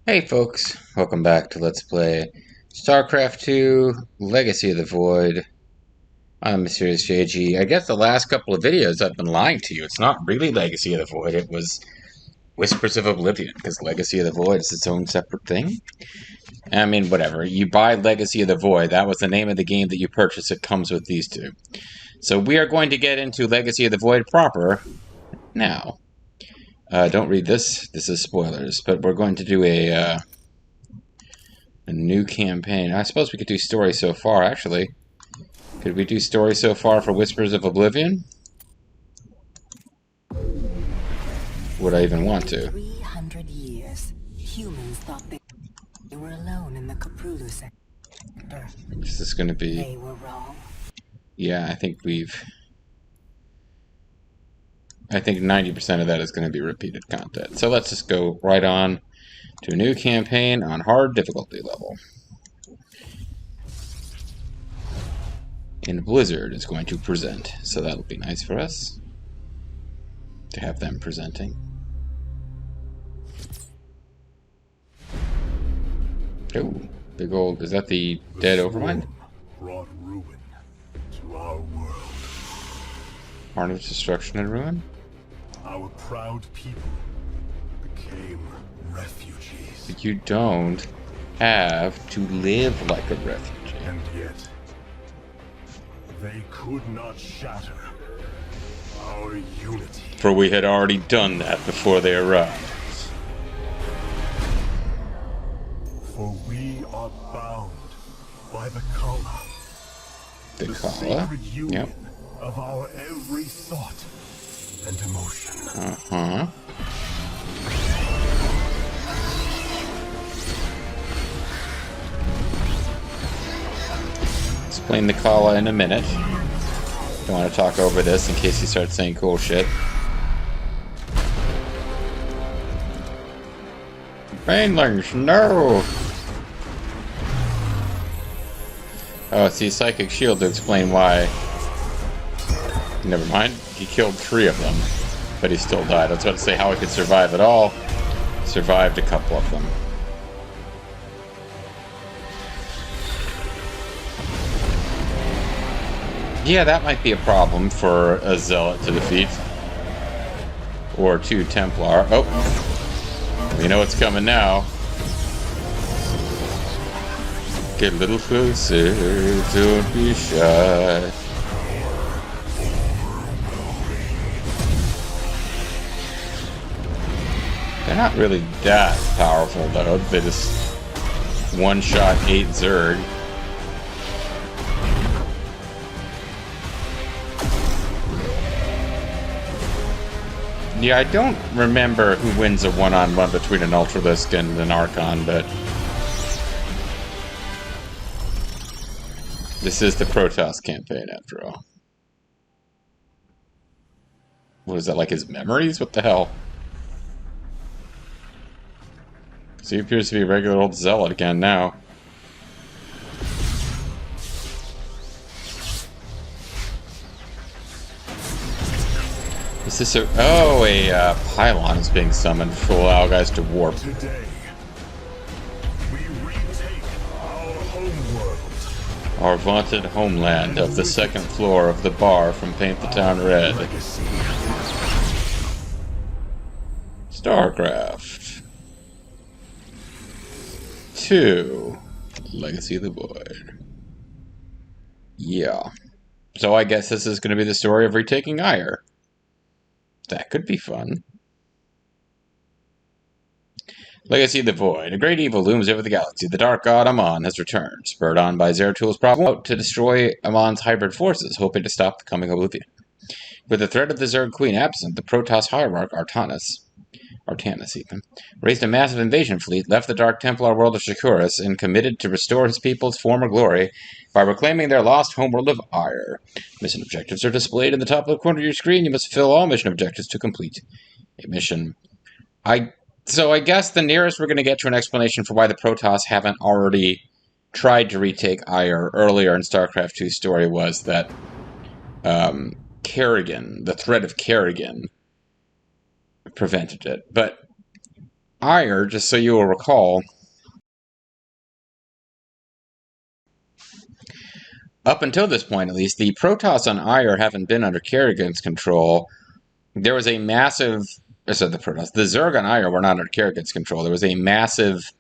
Hey folks, welcome back to Let's Play Starcraft 2 Legacy of the Void. I'm Mysterious JG. I guess the last couple of videos I've been lying to you. It's not really Legacy of the Void, it was Whispers of Oblivion, because Legacy of the Void is its own separate thing. I mean, whatever. You buy Legacy of the Void, that was the name of the game that you purchased. It comes with these two. So we are going to get into Legacy of the Void proper now. Don't read this. This is spoilers, but we're going to do a new campaign. I suppose we could do story so far, actually. Could we do story so far for Whispers of Oblivion? Would I even want to? 300 years, humans thought they were alone in the Caprulu sector. Is this going to be... They were wrong. Yeah, I think 90% of that is going to be repeated content. So let's just go right on to a new campaign on hard difficulty level. And Blizzard is going to present, so that'll be nice for us to have them presenting. Oh, big old, is that the dead Overmind? Brought ruin to our world. Carnage, destruction, and ruin? Our proud people became refugees. But you don't have to live like a refugee. And yet, they could not shatter our unity. For we had already done that before they arrived. For we are bound by the Kala. The Kala? Sacred union Yep. of our every thought and emotion. Uh-huh. Explain the Kala in a minute. Don't want to talk over this in case he starts saying cool shit. Banelings, no! Oh, see, Psychic Shield to explain why. Never mind, he killed 3 of them, but he still died. I was about to say how he could survive at all. Survived a couple of them. Yeah, that might be a problem for a Zealot to defeat. Or 2 Templar. Oh, we know what's coming now. Get a little closer, don't be shy. They're not really that powerful, though. They just one-shot 8 Zerg. Yeah, I don't remember who wins a one-on-one between an Ultralisk and an Archon, but... this is the Protoss campaign, after all. What is that, like his memories? What the hell? So he appears to be a regular old Zealot again now. Is this a... oh, a pylon is being summoned to allow guys to warp. Today, we retake our homeworld. Our vaunted homeland of the 2nd floor of the bar from Paint the Town Red. Legacy. Starcraft 2 Legacy of the Void. Yeah. So I guess this is going to be the story of retaking Aiur. That could be fun. Legacy of the Void. A great evil looms over the galaxy. The dark god Amon has returned, spurred on by Zeratul's problem out to destroy Amon's hybrid forces, hoping to stop the coming oblivion. With the threat of the Zerg Queen absent, the Protoss hierarch Artanis even, raised a massive invasion fleet, left the Dark Templar world of Shakuras, and committed to restore his people's former glory by reclaiming their lost homeworld of Aiur. Mission objectives are displayed in the top left corner of your screen. You must fulfill all mission objectives to complete a mission. So I guess the nearest we're going to get to an explanation for why the Protoss haven't already tried to retake Aiur earlier in StarCraft 2 story was that Kerrigan, the threat of Kerrigan, prevented it. But Aiur, just so you will recall, up until this point at least, the Protoss on Aiur haven't been under Kerrigan's control. There was a massive... the Zerg on Aiur were not under Kerrigan's control. There was a massive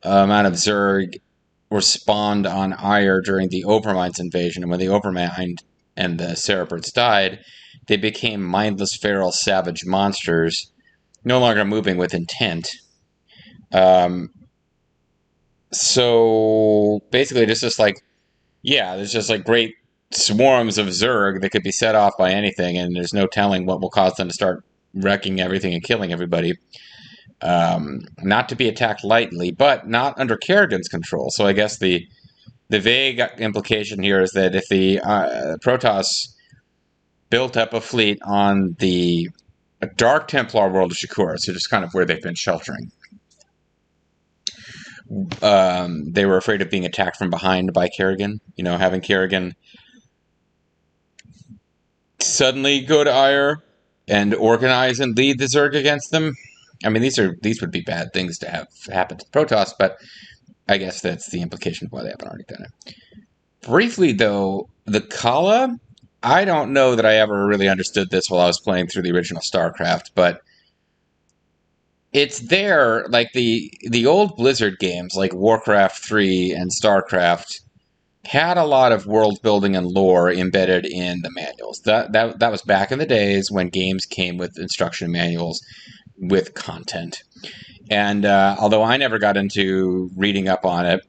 amount of Zerg were spawned on Aiur during the Overmind's invasion, and when the Overmind and the Cerebrats died, they became mindless, feral, savage monsters, no longer moving with intent. So basically, there's just like great swarms of Zerg that could be set off by anything, and there's no telling what will cause them to start wrecking everything and killing everybody. Not to be attacked lightly, but not under Kerrigan's control. So I guess the vague implication here is that if the Protoss built up a fleet on the Dark Templar world of Shakura, so just kind of where they've been sheltering, they were afraid of being attacked from behind by Kerrigan. You know, having Kerrigan suddenly go to Aiur and organize and lead the Zerg against them. I mean, these would be bad things to have happen to the Protoss, but I guess that's the implication of why they haven't already done it. Briefly, though, the Kala, I don't know that I ever really understood this while I was playing through the original Starcraft, but it's there, like the old Blizzard games, like Warcraft 3 and Starcraft, had a lot of world building and lore embedded in the manuals. That was back in the days when games came with instruction manuals with content. And although I never got into reading up on it,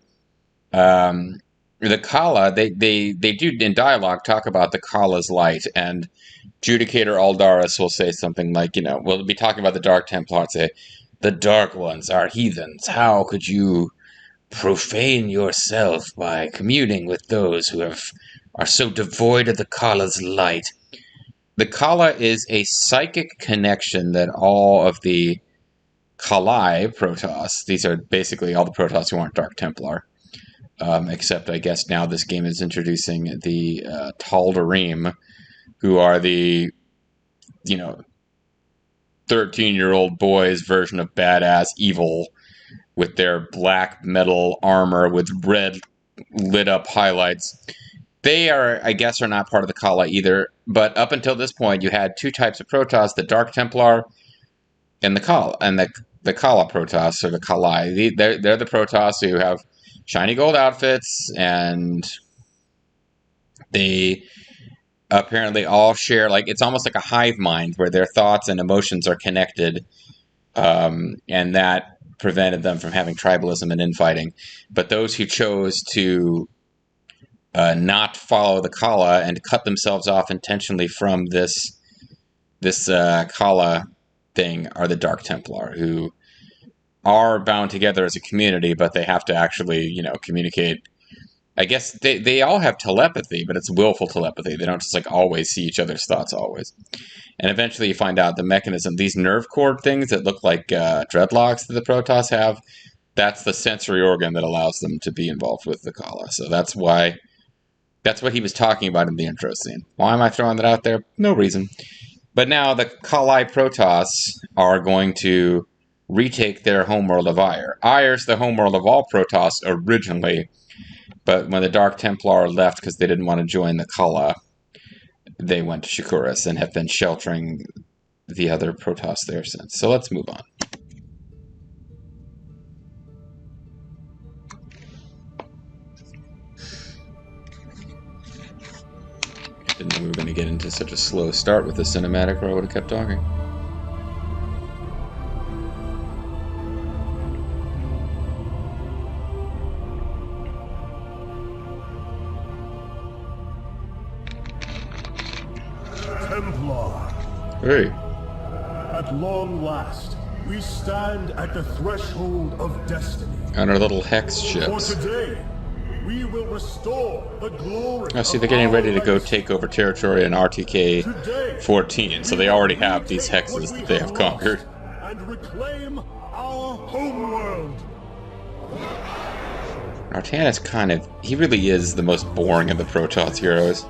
the Kala, they do in dialogue talk about the Kala's light, and Judicator Aldaris will say something like, we'll be talking about the Dark Templar and say, the Dark Ones are heathens. How could you profane yourself by communing with those who are so devoid of the Kala's light? The Kala is a psychic connection that all of the Kalai Protoss, these are basically all the Protoss who aren't Dark Templar, except I guess now this game is introducing the Tal'Darim, who are the, 13-year-old boys version of badass evil with their black metal armor with red lit up highlights. They are not part of the Kala either, but up until this point you had two types of Protoss, the Dark Templar and the Kala, and the Kala Protoss, or the Kalai. They're the Protoss who have shiny gold outfits, and they apparently all share, it's almost like a hive mind where their thoughts and emotions are connected, and that prevented them from having tribalism and infighting. But those who chose to not follow the Kala and cut themselves off intentionally from this Kala thing are the Dark Templar, who are bound together as a community, but they have to actually, communicate. I guess they all have telepathy, but it's willful telepathy. They don't just always see each other's thoughts always. And eventually you find out the mechanism, these nerve cord things that look like dreadlocks that the Protoss have, that's the sensory organ that allows them to be involved with the Kala. So that's what he was talking about in the intro scene. Why am I throwing that out there? No reason. But now the Kalai Protoss are going to retake their homeworld of Aiur. Aiur's the homeworld of all Protoss originally, but when the Dark Templar left because they didn't want to join the Kala, they went to Shakuras and have been sheltering the other Protoss there since. So let's move on. I didn't know we were going to get into such a slow start with the cinematic, or I would have kept talking. Templar. Hey. At long last, we stand at the threshold of destiny. On our little hex For ships. today, we will restore the glory. Oh, see, they're getting ready to go take over territory in RTK 14, so they already have these hexes that they have conquered. And reclaim our homeworld. Artanis he really is the most boring of the Protoss heroes.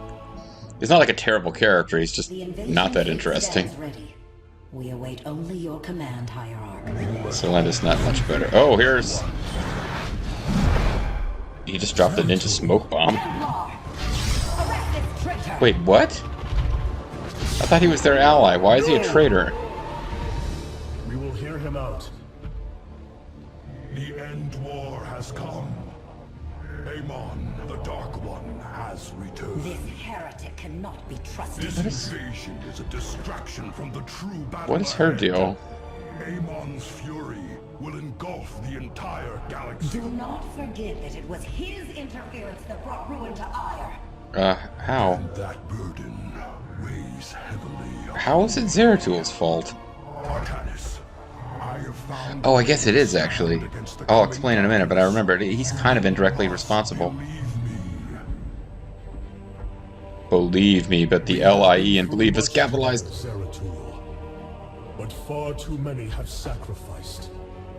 He's not like a terrible character, he's just not that interesting. We await only your command, Hierarch. Celendis not much better. Oh, here's... He just dropped the ninja smoke bomb. Wait, what? I thought he was their ally. Why is he a traitor? We will hear him out. The end war has come. Amon, the Dark One, has returned. This heretic cannot be trusted. This invasion is a distraction from the true battle. What is her deal? Amon's fury will engulf the entire galaxy. Do not forget that it was his interference that brought ruin to Aiur. How? And that burden weighs heavily on How is it Zeratul's fault? Artanis. I have found Oh, I guess it is, actually. I'll explain in a minute, but I remember he's kind of indirectly responsible. Believe me, but the LIE and believe is capitalized. Zeratul. But far too many have sacrificed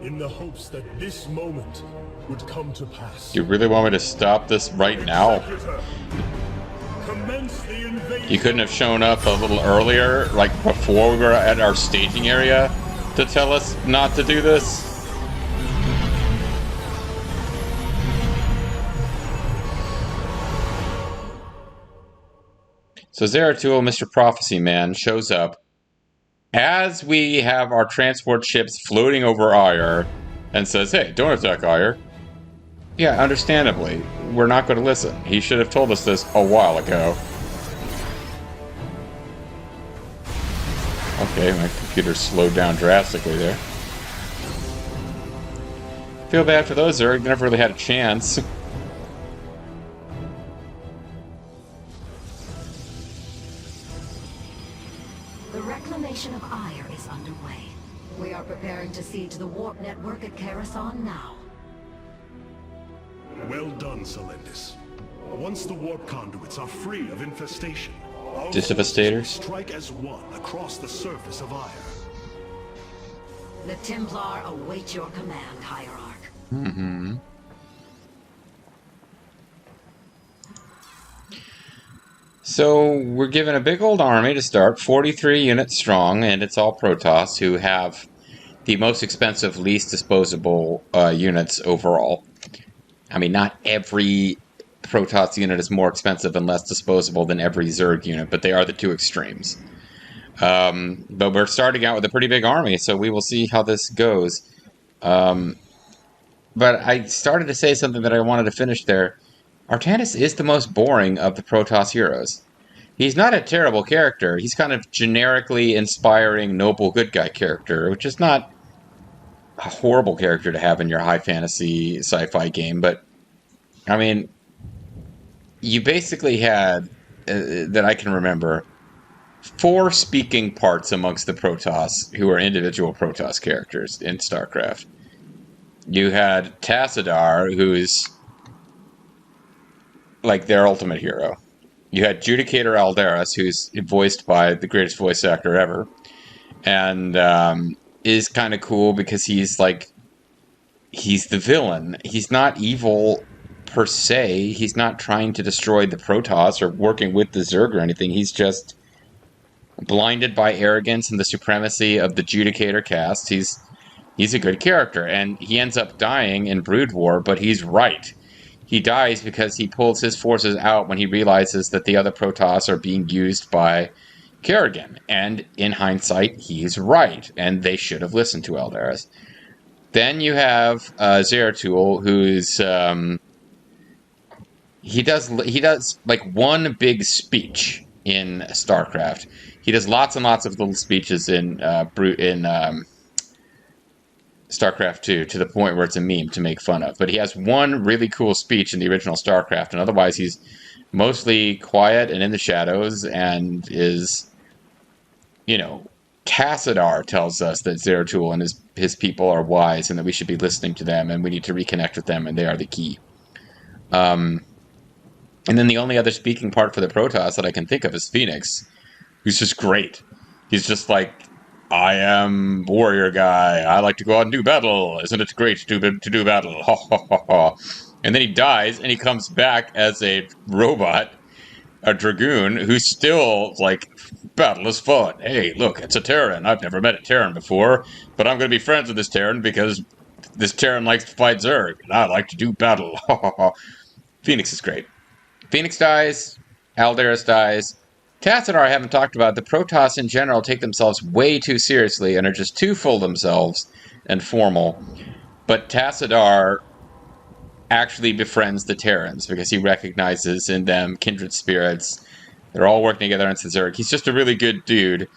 in the hopes that this moment would come to pass. You really want me to stop this right now? Executor, commence the invasion. You couldn't have shown up a little earlier, like before we were at our staging area, to tell us not to do this? So Zeratul, Mr. Prophecy Man, shows up as we have our transport ships floating over Aiur and says, hey, don't attack Aiur. Yeah, understandably, we're not going to listen. He should have told us this a while ago. Okay, my computer slowed down drastically there. Feel bad for those Zerg, they never really had a chance. The reclamation of Aiur is underway. We are preparing to siege the warp network at Karasan now. Well done, Celendis. Once the warp conduits are free of infestation, our Devastators? forces will strike as one across the surface of Aiur. The Templar await your command, Hierarch. Mm-hmm. So we're given a big old army to start, 43 units strong, and it's all Protoss who have the most expensive, least disposable units overall. I mean, not every Protoss unit is more expensive and less disposable than every Zerg unit, but they are the two extremes. But we're starting out with a pretty big army, so we will see how this goes. But I started to say something that I wanted to finish there. Artanis is the most boring of the Protoss heroes. He's not a terrible character. He's kind of generically inspiring, noble, good guy character, which is not a horrible character to have in your high fantasy sci-fi game. But, I mean, you basically had, that I can remember, 4 speaking parts amongst the Protoss who are individual Protoss characters in Starcraft. You had Tassadar, who's like their ultimate hero. You had Judicator Aldaris, who's voiced by the greatest voice actor ever, and is kind of cool because he's the villain. He's not evil per se. He's not trying to destroy the Protoss or working with the Zerg or anything. He's just blinded by arrogance and the supremacy of the Judicator caste. He's a good character, and he ends up dying in Brood War, but he's right. He dies because he pulls his forces out when he realizes that the other Protoss are being used by Kerrigan. And in hindsight, he's right, and they should have listened to Aldaris. Then you have Zeratul, who's he does like one big speech in StarCraft. He does lots and lots of little speeches in StarCraft 2 to the point where it's a meme to make fun of. But he has one really cool speech in the original StarCraft, and otherwise he's mostly quiet and in the shadows and is, Tassadar tells us that Zeratul and his people are wise and that we should be listening to them and we need to reconnect with them and they are the key. And then the only other speaking part for the Protoss that I can think of is Phoenix, who's just great. He's just like, I am warrior guy. I like to go out and do battle. Isn't it great to do battle? Ha ha ha ha. And then he dies, and he comes back as a robot, a Dragoon who's still like, battle is fun. Hey, look, it's a Terran. I've never met a Terran before, but I'm going to be friends with this Terran because this Terran likes to fight Zerg, and I like to do battle. Phoenix is great. Phoenix dies. Aldaris dies. Tassadar I haven't talked about. The Protoss in general take themselves way too seriously and are just too full of themselves and formal. But Tassadar actually befriends the Terrans because he recognizes in them kindred spirits. They're all working together against the Zerg. He's just a really good dude,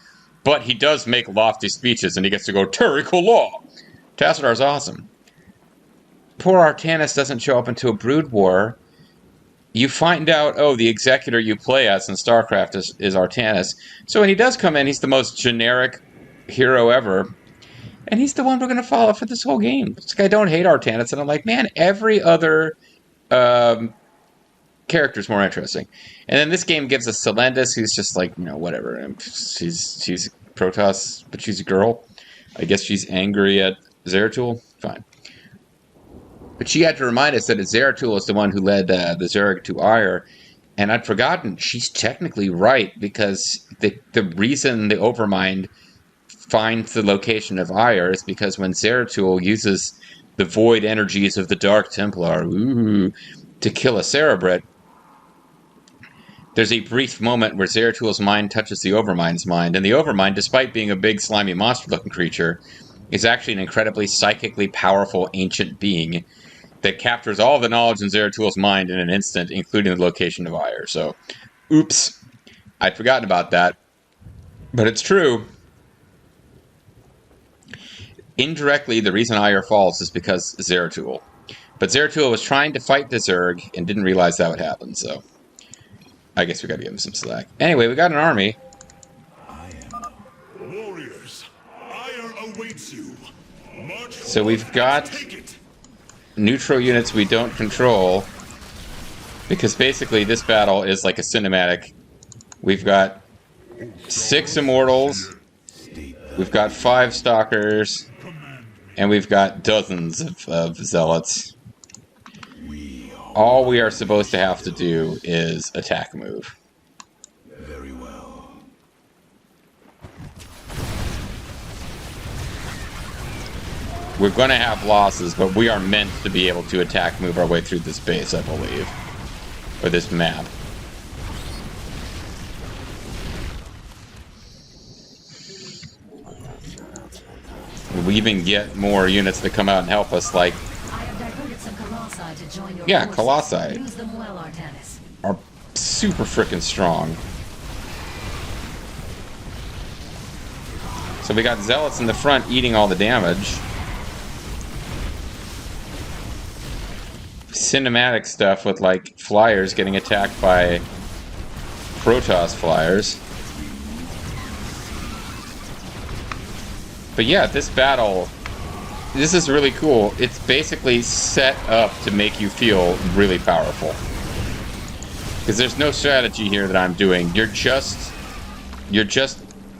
but he does make lofty speeches and he gets to go, Terrical Law! Tassadar's awesome. Poor Artanis doesn't show up into a Brood War. You find out, oh, the Executor you play as in Starcraft is Artanis. So when he does come in, he's the most generic hero ever. And he's the one we're going to follow for this whole game. It's like, I don't hate Artanis, and I'm like, man, every other character's more interesting. And then this game gives us Selendis, who's just like, you know, whatever. She's Protoss, but she's a girl. I guess she's angry at Zeratul. Fine. But she had to remind us that Zeratul is the one who led the Zerg to Aiur. And I'd forgotten, she's technically right, because the reason the Overmind finds the location of Aiur is because when Zeratul uses the void energies of the Dark Templar to kill a Cerebrate, there's a brief moment where Zeratul's mind touches the Overmind's mind, and the Overmind, despite being a big, slimy, monster-looking creature, is actually an incredibly psychically powerful ancient being that captures all the knowledge in Zeratul's mind in an instant, including the location of Aiur. So, oops. I'd forgotten about that. But it's true. Indirectly, the reason Aiur falls is because Zeratul. But Zeratul was trying to fight the Zerg and didn't realize that would happen, so I guess we gotta give him some slack. Anyway, we got an army. Warriors, Aiur awaits you. March So we've got neutral units we don't control, because basically this battle is like a cinematic. We've got 6 Immortals, we've got 5 Stalkers, and we've got dozens of Zealots. All we are supposed to have to do is attack move. Very well. We're going to have losses, but we are meant to be able to attack move our way through this base, I believe. Or this map. We even get more units that come out and help us, like... I have diverted some Colossi to join your Yeah, forces. Colossi Use them well, Artanis. are super freaking strong. So we got Zealots in the front eating all the damage. Cinematic stuff with, like, flyers getting attacked by Protoss flyers. But yeah, this battle, this is really cool. It's basically set up to make you feel really powerful. Because there's no strategy here that I'm doing. You're just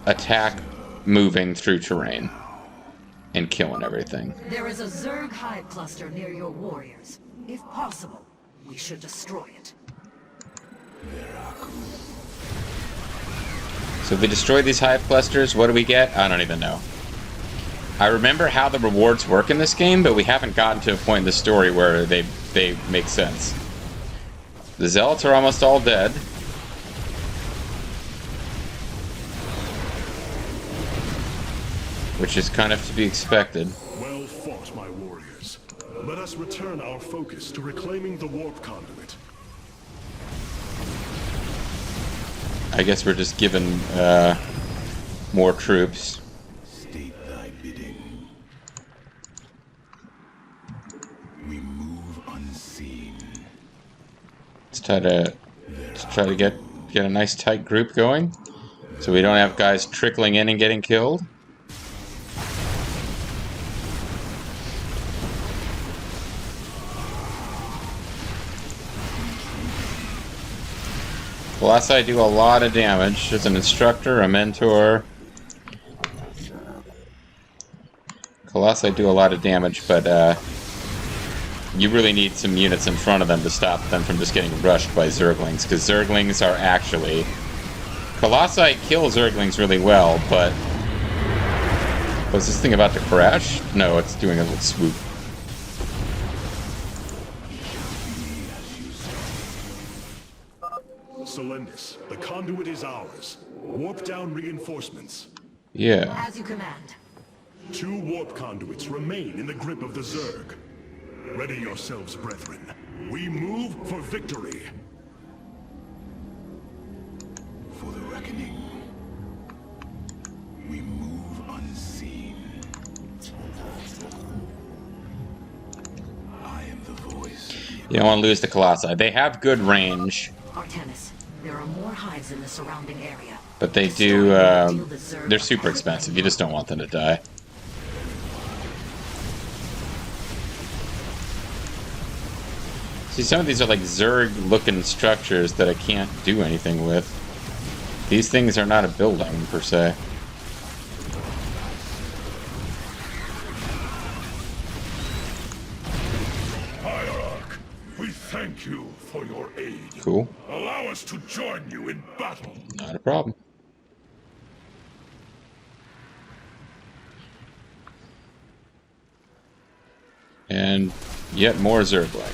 attack moving through terrain and killing everything. There is a Zerg hive cluster near your warriors. If possible, we should destroy it. So if we destroy these hive clusters, what do we get? I don't even know. I remember how the rewards work in this game, but we haven't gotten to a point in the story where they make sense. The Zealots are almost all dead. Which is kind of to be expected. Well fought, my warriors. Let us return our focus to reclaiming the warp conduit. I guess we're just given more troops. State thy bidding. We move unseen. Let's try to get a nice tight group going, so we don't have guys trickling in and getting killed. Colossi do a lot of damage. There's an instructor, a mentor. Colossi do a lot of damage, but you really need some units in front of them to stop them from just getting rushed by Zerglings, because Zerglings are actually... Colossi kill Zerglings really well, but... Was this thing about to crash? No, it's doing a little swoop. Selendis, the Conduit is ours. Warp down reinforcements. Yeah. As you command. 2 warp conduits remain in the grip of the Zerg. Ready yourselves, brethren. We move for victory. For the reckoning, we move unseen. I am the voice. You don't want to lose the Colossi. They have good range. Artemis, there are more hives in the surrounding area. But they do, they're super expensive. You just don't want them to die. See, some of these are like Zerg-looking structures that I can't do anything with. These things are not a building, per se. Hierarch, we thank you for your aid. Cool. Allow us to join you in battle. Not a problem. And yet more Zergling.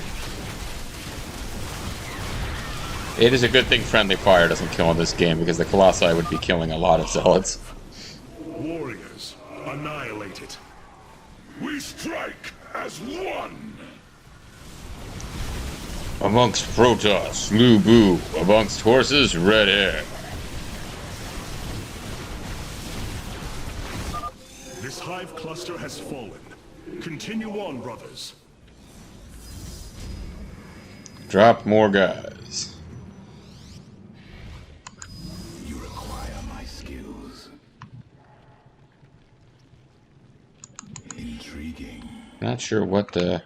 It is a good thing friendly fire doesn't kill in this game, because the Colossi would be killing a lot of Zealots. Warriors, annihilate it. We strike as one. Amongst Protoss, Lu-Bu. Amongst horses, red hair. This hive cluster has fallen. Continue on, brothers. Drop more guys. You require my skills. Intriguing. Not sure what the...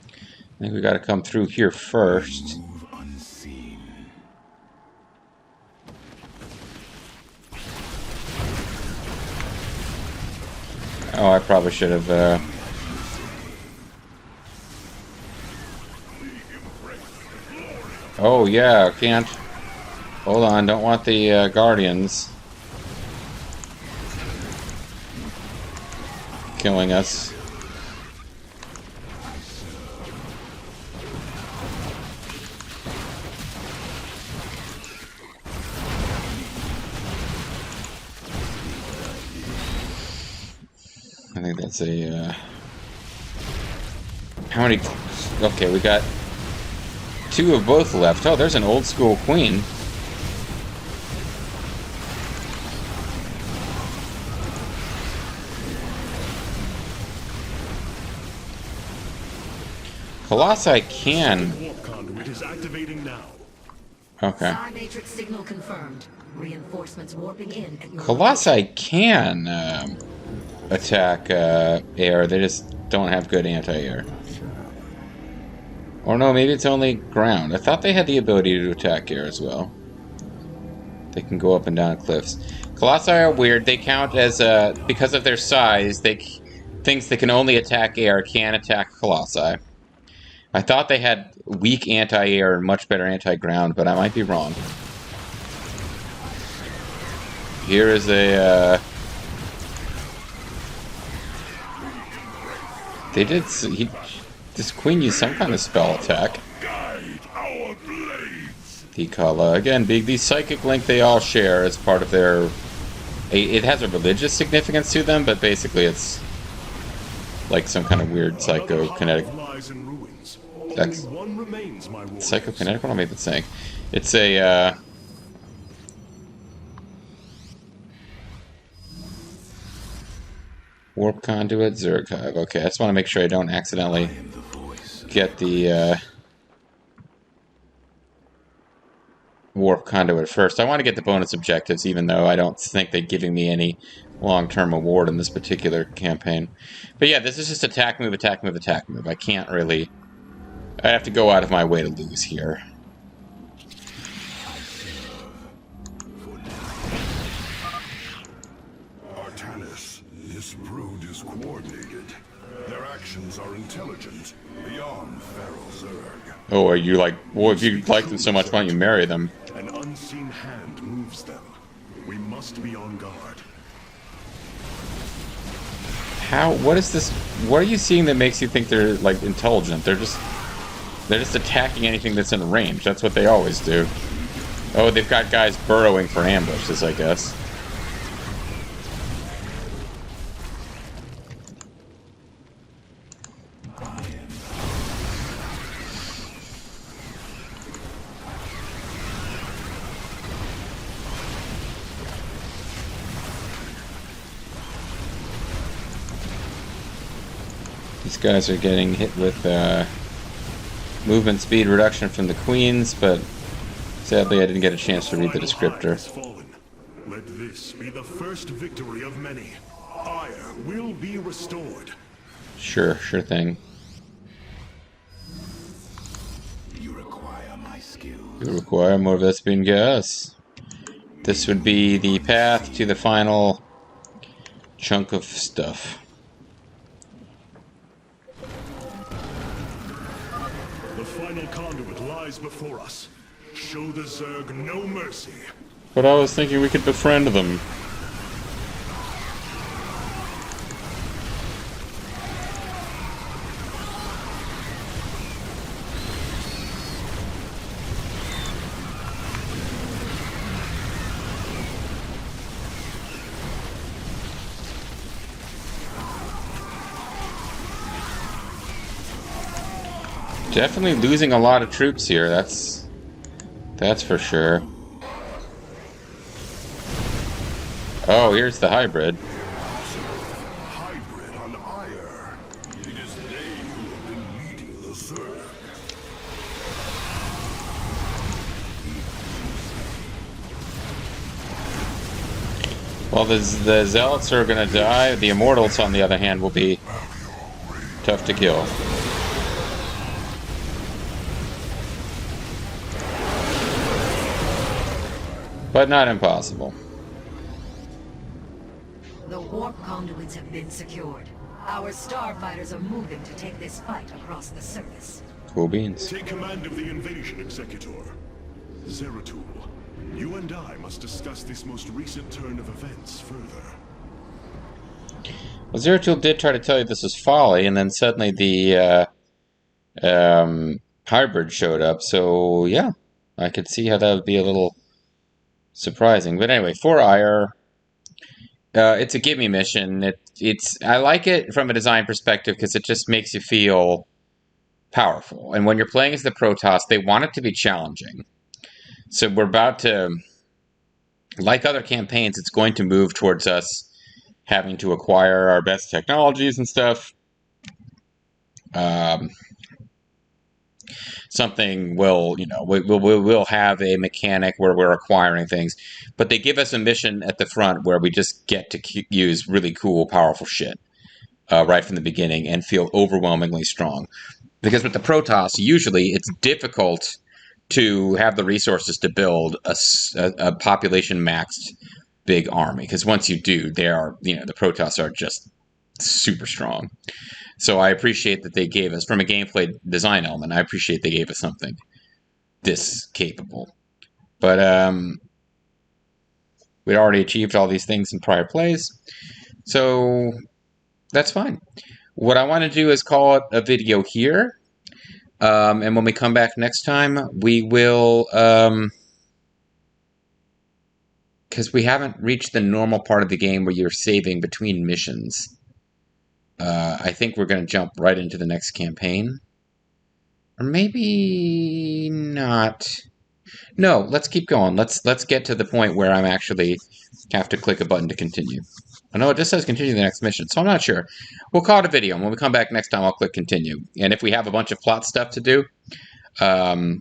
I think we gotta come through here first. Move unseen. Oh, I probably should have, Oh, yeah, can't... Hold on, don't want the, Guardians killing us. I think that's a, How many... Okay, we got 2 of both left. Oh, there's an old school queen. Colossi can... Warp conduit is activating now. Okay. Psi matrix signal confirmed. Reinforcements warping in at your Colossi can attack air, they just don't have good anti-air. Or no, maybe it's only ground. I thought they had the ability to attack air as well. They can go up and down cliffs. Colossi are weird. They count as, because of their size, things that can only attack air can attack Colossi. I thought they had weak anti-air and much better anti-ground, but I might be wrong. Here is a, They did... This queen used some kind of spell attack. Guide our blades. Dekala. Again, these psychic link they all share as part of their... It has a religious significance to them, but basically it's like some kind of weird psychokinetic... Lies in ruins. That's... Only one remains, my warriors. Psychokinetic? What am I even saying? It's a, Warp Conduit, Zerg Hive. Okay, I just want to make sure I don't accidentally get the, Warp Conduit first. I want to get the bonus objectives, even though I don't think they're giving me any long-term award in this particular campaign. But yeah, this is just attack move, attack move, attack move. I can't really... I have to go out of my way to lose here. Artanis, this brood is coordinated. Their actions are intelligent, beyond feral Zerg. Oh, are you like, well, if you like them so much, why don't you marry them? An unseen hand moves them. We must be on guard. How, what is this, what are you seeing that makes you think they're, like, intelligent? They're just attacking anything that's in range. That's what they always do. Oh, they've got guys burrowing for ambushes, I guess. These guys are getting hit with movement speed reduction from the queens, but sadly I didn't get a chance to read the descriptor. Let this be the first victory of many. Aiur will be restored. Sure thing. You require my skills. You require more Vespian gas. This would be the path to the final chunk of stuff. The final conduit lies before us. Show the Zerg no mercy. But I was thinking we could befriend them. Definitely losing a lot of troops here, that's for sure. Oh, here's the hybrid. Hybrid on Aiur. It is they who have been leading the Zerg. Well, the Zealots are gonna die. The Immortals, on the other hand, will be tough to kill. But not impossible. The warp conduits have been secured. Our starfighters are moving to take this fight across the surface. Cool beans. Take command of the invasion, Executor. Zeratul, you and I must discuss this most recent turn of events further. Well, Zeratul did try to tell you this was folly, and then suddenly the hybrid showed up. So yeah, I could see how that would be a little surprising. But anyway, for Aiur, it's a gimme mission. I like it from a design perspective because it just makes you feel powerful. And when you're playing as the Protoss, they want it to be challenging. So we're about to, like other campaigns, it's going to move towards us having to acquire our best technologies and stuff. Something will, we'll have a mechanic where we're acquiring things, but they give us a mission at the front where we just get to use really cool, powerful shit right from the beginning and feel overwhelmingly strong. Because with the Protoss, usually it's difficult to have the resources to build a population maxed big army. Because once you do, they are, the Protoss are just super strong. So I appreciate that they gave us, from a gameplay design element, I appreciate they gave us something this capable. But we'd already achieved all these things in prior plays, so that's fine. What I want to do is call it a video here, and when we come back next time, we will, because we haven't reached the normal part of the game where you're saving between missions. I think we're going to jump right into the next campaign. Or maybe not. No, let's keep going. Let's get to the point where I'm actually have to click a button to continue. I know it just says continue the next mission, so I'm not sure. We'll call it a video, and when we come back next time, I'll click continue. And if we have a bunch of plot stuff to do that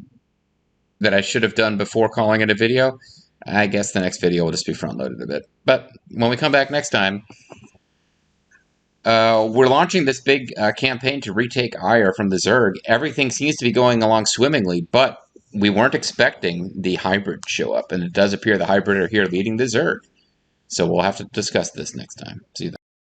I should have done before calling it a video, I guess the next video will just be front-loaded a bit. But when we come back next time, we're launching this big campaign to retake Aiur from the Zerg. Everything seems to be going along swimmingly, but we weren't expecting the hybrid to show up, and it does appear the hybrid are here leading the Zerg. So we'll have to discuss this next time. See you then.